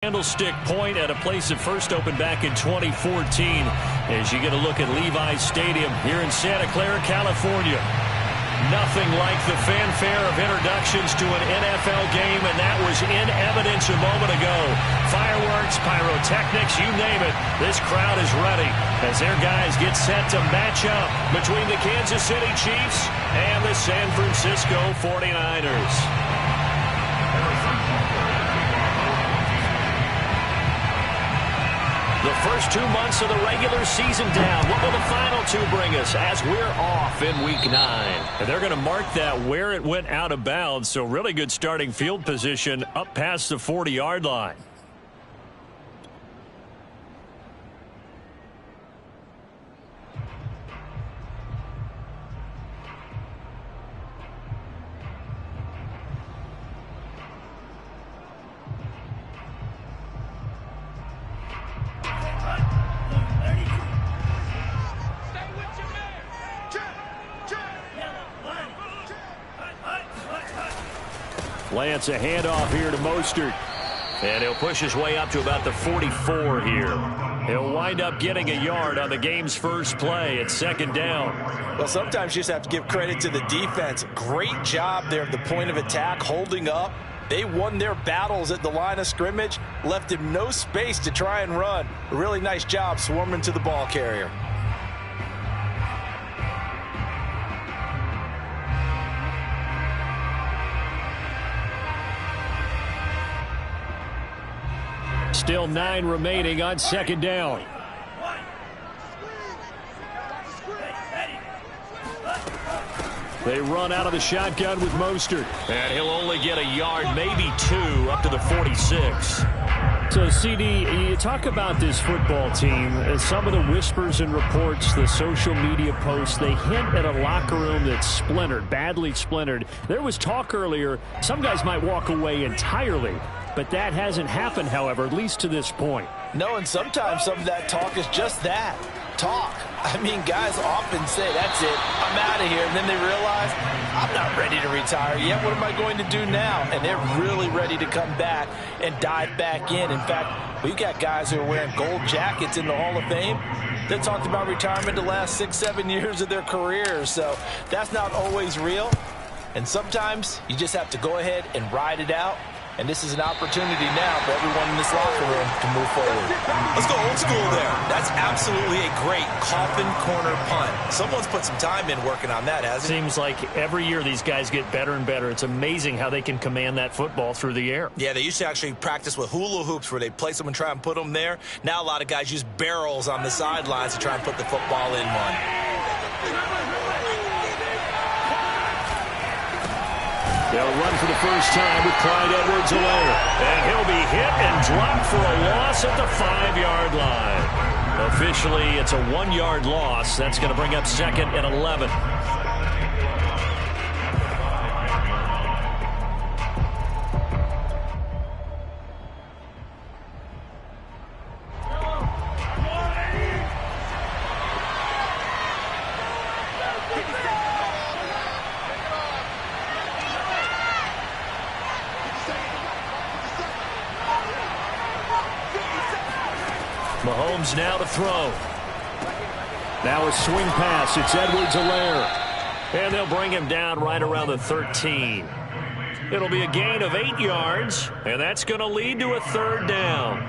Candlestick Point at a place that first opened back in 2014 as you get a look at Levi's Stadium here in Santa Clara, California. Nothing like the fanfare of introductions to an NFL game, and that was in evidence a moment ago. Fireworks, pyrotechnics, you name it. This crowd is ready as their guys get set to match up between the Kansas City Chiefs and the San Francisco 49ers. The first 2 months of the regular season down. What will the final two bring us as we're off in Week 9? And they're going to mark that where it went out of bounds, so really good starting field position up past the 40-yard line. Lance, a handoff here to Mostert. And he'll push his way up to about the 44 here. He'll wind up getting a yard on the game's first play at second down. Well, sometimes you just have to give credit to the defense. Great job there at the point of attack, holding up. They won their battles at the line of scrimmage, left him no space to try and run. A really nice job swarming to the ball carrier. Still 9 remaining on second down. They run out of the shotgun with Mostert. And he'll only get a yard, maybe 2, up to the 46. So, CD, you talk about this football team, some of the whispers and reports, the social media posts, they hint at a locker room that's splintered, badly splintered. There was talk earlier, some guys might walk away entirely. But that hasn't happened, however, at least to this point. No, and sometimes some of that talk is just that, talk. I mean, guys often say, that's it, I'm out of here. And then they realize, I'm not ready to retire yet. What am I going to do now? And they're really ready to come back and dive back in. In fact, we've got guys who are wearing gold jackets in the Hall of Fame. They talked about retirement the last 6-7 years of their careers. So that's not always real. And sometimes you just have to go ahead and ride it out. And this is an opportunity now for everyone in this locker room to move forward. Let's go old school there. That's absolutely a great coffin corner punt. Someone's put some time in working on that, hasn't it? Seems like every year these guys get better and better. It's amazing how they can command that football through the air. Yeah, they used to actually practice with hula hoops where they place them and try and put them there. Now a lot of guys use barrels on the sidelines to try and put the football in one. They'll run for the first time with Clyde Edwards-Helaire. And he'll be hit and dropped for a loss at the 5-yard line. Officially, it's a 1-yard loss. That's going to bring up second and 11. Mahomes now to throw. Now a swing pass. It's Edwards-Helaire. And they'll bring him down right around the 13. It'll be a gain of 8 yards, and that's going to lead to a third down.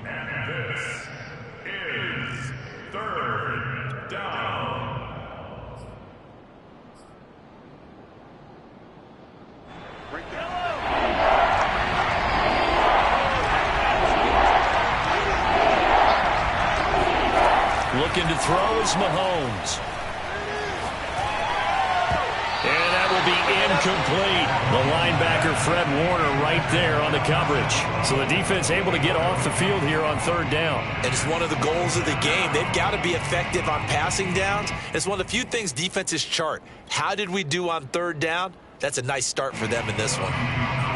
This is third down. Looking to throw is Mahomes. And that will be incomplete. The linebacker, Fred Warner, right there on the coverage. So the defense able to get off the field here on third down. And it's one of the goals of the game. They've got to be effective on passing downs. It's one of the few things defenses chart. How did we do on third down? That's a nice start for them in this one.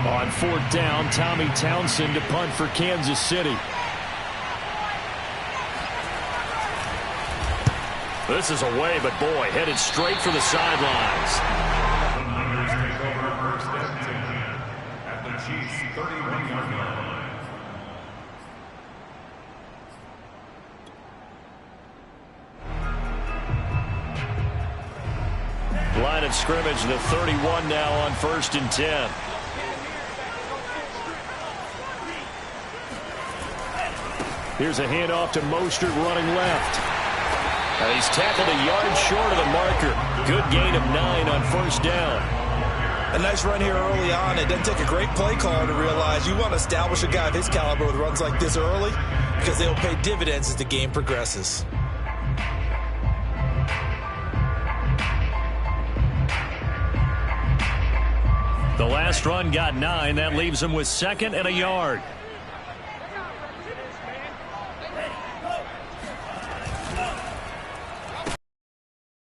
On fourth down, Tommy Townsend to punt for Kansas City. This is away, but boy, headed straight for the sidelines. The Niners take over first and 10 at the Chiefs' 31-yard line. of scrimmage, the 31 now on 1st and 10. Here's a handoff to Mostert running left. And he's tackled a yard short of the marker. Good gain of 9 on 1st down. A nice run here early on. It doesn't take a great play caller to realize you want to establish a guy of his caliber with runs like this early because they'll pay dividends as the game progresses. The last run got 9. That leaves him with 2nd and a yard.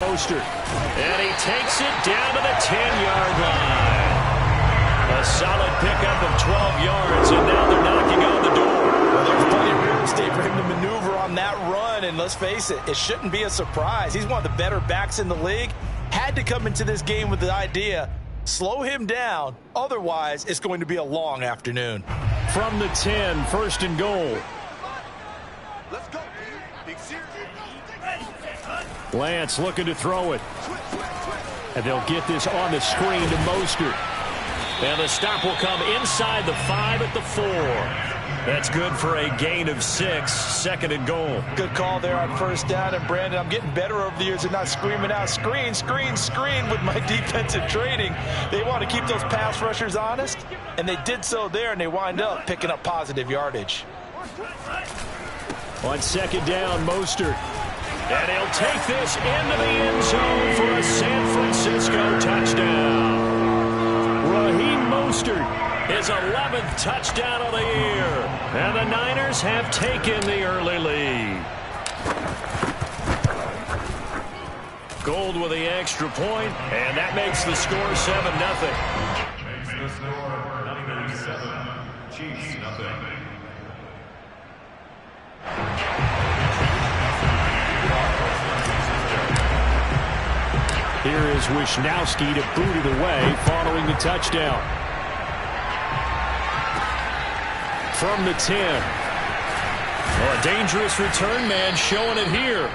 And he takes it down to the 10-yard line. A solid pickup of 12 yards, and now they're knocking on the door. Well, there's plenty of real estate for him to maneuver on that run, and let's face it, it shouldn't be a surprise. He's one of the better backs in the league. Had to come into this game with the idea, slow him down, otherwise it's going to be a long afternoon. From the 10, 1st and goal. Let's go. Big series. Lance looking to throw it. And they'll get this on the screen to Mostert. And the stop will come inside the 5 at the 4. That's good for a gain of 6, 2nd and goal. Good call there on 1st down. And, Brandon, I'm getting better over the years at not screaming out, screen, screen, screen with my defensive training. They want to keep those pass rushers honest, and they did so there, and they wind up picking up positive yardage. On 2nd down, Mostert. And he'll take this into the end zone for a San Francisco touchdown. Raheem Mostert, his 11th touchdown of the year. And the Niners have taken the early lead. Gold with the extra point, and that makes the score 7-0. Makes the score Niners 7, Chiefs nothing. Here is Wisnowski to boot it away following the touchdown. From the 10. Well, a dangerous return man showing it here.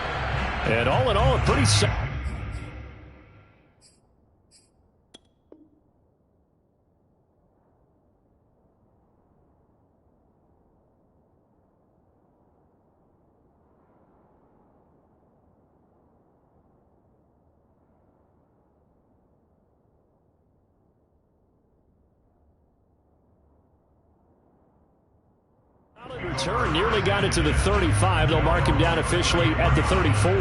And all in all, a pretty solid. Return nearly got it to the 35. They'll mark him down officially at the 34.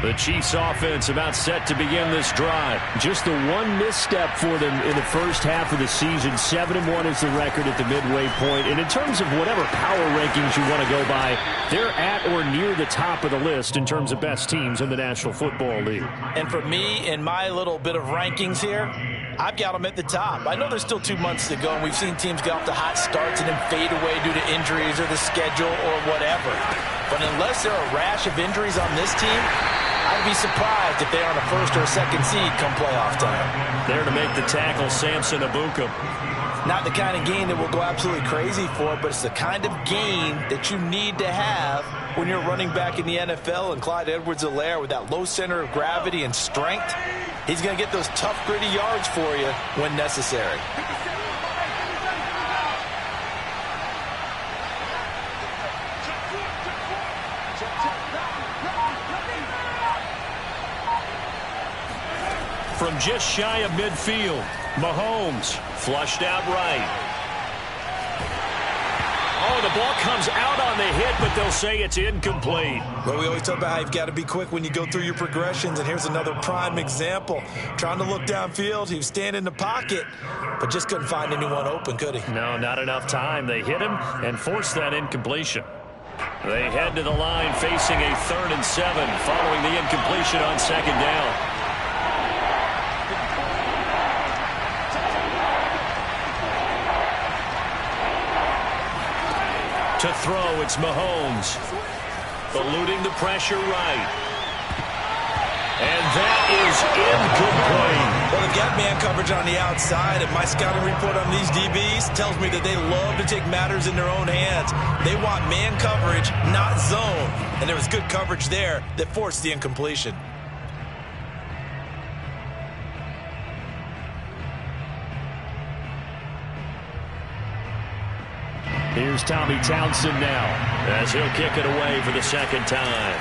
The Chiefs offense about set to begin this drive. Just the one misstep for them in the first half of the season. 7-1 is the record at the midway point. And in terms of whatever power rankings you want to go by, they're at or near the top of the list in terms of best teams in the National Football League. And for me, in my little bit of rankings here, I've got them at the top. I know there's still 2 months to go, and we've seen teams get off to hot starts and then fade away due to injuries or the schedule or whatever. But unless there are a rash of injuries on this team, I'd be surprised if they're on a 1st or 2nd seed come playoff time. There to make the tackle, Samson Abuka. Not the kind of game that we'll go absolutely crazy for, but it's the kind of game that you need to have when you're running back in the NFL. And Clyde Edwards-Helaire, with that low center of gravity and strength, he's going to get those tough, gritty yards for you when necessary. From just shy of midfield, Mahomes flushed out right. Oh, the ball comes out on the hit, but they'll say it's incomplete. Well, we always talk about how you've got to be quick when you go through your progressions, and here's another prime example. Trying to look downfield, he was standing in the pocket, but just couldn't find anyone open, could he? No, not enough time. They hit him and forced that incompletion. They head to the line facing a 3rd and 7 following the incompletion on 2nd down. To throw, it's Mahomes. Eluding the pressure right. And that is incomplete. Well, they've got man coverage on the outside, and my scouting report on these DBs tells me that they love to take matters in their own hands. They want man coverage, not zone. And there was good coverage there that forced the incompletion. Here's Tommy Townsend now as he'll kick it away for the second time.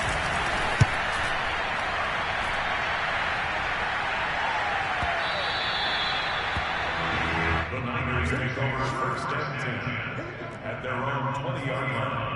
The Niners take over first and 10 at their own 20-yard line.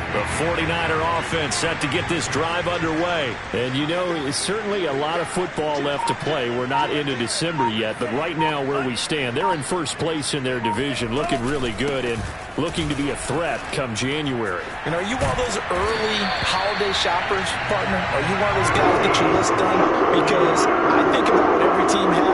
The 49er offense set to get this drive underway. And, you know, it's certainly a lot of football left to play. We're not into December yet, but right now where we stand, they're in first place in their division, looking really good and looking to be a threat come January. And are you one of those early holiday shoppers, partner? Are you one of those guys that get your list done? Because I think about what every team has.